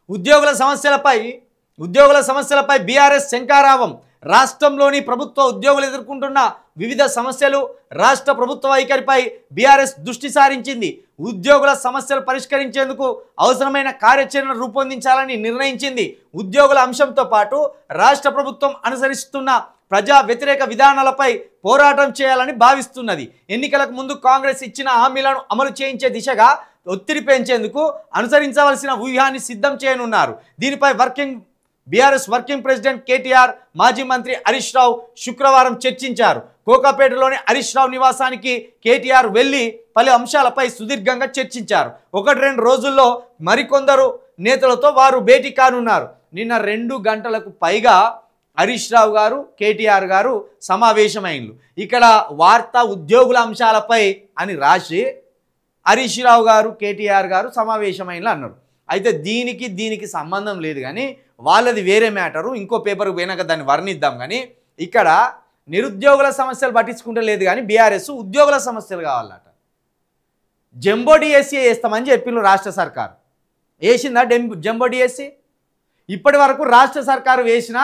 ఉద్యోగుల సమస్యలపై బీఆర్ఎస్ శంకారావం. రాష్ట్రంలోని ప్రభుత్వ ఉద్యోగులు ఎదుర్కొంటున్న వివిధ సమస్యలు, రాష్ట్ర ప్రభుత్వ వైఖరిపై బీఆర్ఎస్ దృష్టి సారించింది. ఉద్యోగుల సమస్యలు పరిష్కరించేందుకు అవసరమైన కార్యాచరణ రూపొందించాలని నిర్ణయించింది. ఉద్యోగుల అంశంతో పాటు రాష్ట్ర ప్రభుత్వం అనుసరిస్తున్న ప్రజా వ్యతిరేక విధానాలపై పోరాటం చేయాలని భావిస్తున్నది. ఎన్నికలకు ముందు కాంగ్రెస్ ఇచ్చిన హామీలను అమలు చేయించే దిశగా ఒత్తిడి పెంచేందుకు అనుసరించవలసిన వ్యూహాన్ని సిద్ధం చేయనున్నారు. దీనిపై బీఆర్ఎస్ వర్కింగ్ ప్రెసిడెంట్ కేటీఆర్, మాజీ మంత్రి హరీష్ రావు శుక్రవారం చర్చించారు. కోకాపేటలోని హరీష్ రావు నివాసానికి కేటీఆర్ వెళ్లి పలు అంశాలపై సుదీర్ఘంగా చర్చించారు. 1-2 రోజుల్లో మరికొందరు నేతలతో వారు భేటీ కానున్నారు. నిన్న 2 గంటలకు పైగా హరీష్ రావు గారు, కేటీఆర్ గారు సమావేశమైనలు. ఇక్కడ వార్తా ఉద్యోగుల అంశాలపై అని రాసి హరీష్ రావు గారు, కేటీఆర్ గారు సమావేశమైనలు అన్నారు. అయితే దీనికి సంబంధం లేదు, కానీ వాళ్ళది వేరే మ్యాటరు. ఇంకో పేపర్కి పోయినాక దాన్ని వర్ణిద్దాం. కానీ ఇక్కడ నిరుద్యోగుల సమస్యలు పట్టించుకుంటే లేదు, కానీ బీఆర్ఎస్ ఉద్యోగుల సమస్యలు కావాలట. జంబో డిఎస్సీ వేస్తామని చెప్పిండ్రు రాష్ట్ర సర్కారు. వేసిందా జంబో డిఎస్సీ? ఇప్పటి వరకు రాష్ట్ర సర్కారు వేసిన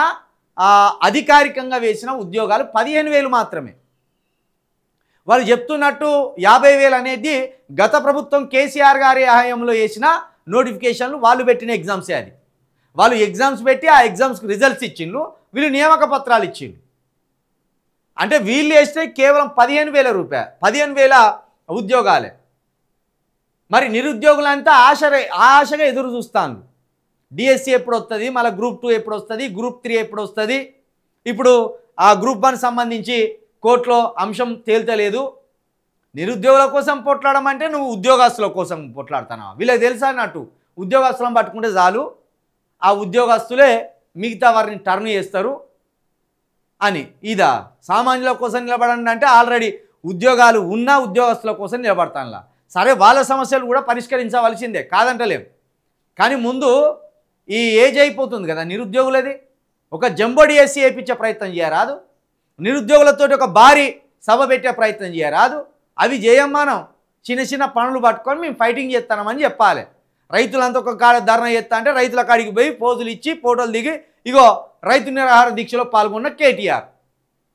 అధికారికంగా వేసిన ఉద్యోగాలు 15,000 మాత్రమే. వాళ్ళు చెప్తున్నట్టు 50,000 అనేది గత ప్రభుత్వం కేసీఆర్ గారి హయాంలో వేసిన నోటిఫికేషన్లు, వాళ్ళు పెట్టిన ఎగ్జామ్సే. అది వాళ్ళు ఎగ్జామ్స్ పెట్టి ఆ ఎగ్జామ్స్కి రిజల్ట్స్ ఇచ్చిండ్రు, వీళ్ళు నియామక పత్రాలు ఇచ్చిండ్రు. అంటే వీళ్ళు వేస్తే కేవలం 15,000 రూపాయలు, 15,000 ఉద్యోగాలే. మరి నిరుద్యోగులంతా ఆశగా ఎదురు చూస్తాను. డిఎస్సి ఎప్పుడు వస్తుంది, మళ్ళీ గ్రూప్ 2 ఎప్పుడు వస్తుంది, గ్రూప్ 3 ఎప్పుడు వస్తుంది. ఇప్పుడు ఆ గ్రూప్ 1 సంబంధించి కోర్టులో అంశం తేల్తలేదు. నిరుద్యోగుల కోసం పొట్లాడమంటే నువ్వు ఉద్యోగస్తుల కోసం పొట్లాడుతున్నావు. వీళ్ళకి తెలుసా అన్నట్టు ఉద్యోగస్తులను పట్టుకుంటే చాలు, ఆ ఉద్యోగస్తులే మిగతా వారిని టర్న్ చేస్తారు అని. ఇదా సామాన్యుల కోసం నిలబడండి అంటే ఆల్రెడీ ఉద్యోగాలు ఉన్న ఉద్యోగస్తుల కోసం నిలబడతానులా. సరే, వాళ్ళ సమస్యలు కూడా పరిష్కరించవలసిందే, కాదంటలేం. కానీ ముందు ఈ ఏజ్ అయిపోతుంది కదా నిరుద్యోగులది. ఒక జంబో డిఎస్సీ వేయించే ప్రయత్నం చేయరాదు? నిరుద్యోగులతో ఒక భారీ సభ పెట్టే ప్రయత్నం చేయరాదు? అవి చేయం. మనం చిన్న పనులు పట్టుకొని మేము ఫైటింగ్ చేస్తామని చెప్పాలి. రైతులంతా ఒక కాడ ధర్నా చేస్తా అంటే రైతుల కాడికి పోయి పోజులు ఇచ్చి ఫోటోలు దిగి ఇగో రైతు నిరాహార దీక్షలో పాల్గొన్న కేటీఆర్,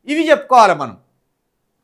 ఇవి చెప్పుకోవాలి మనం.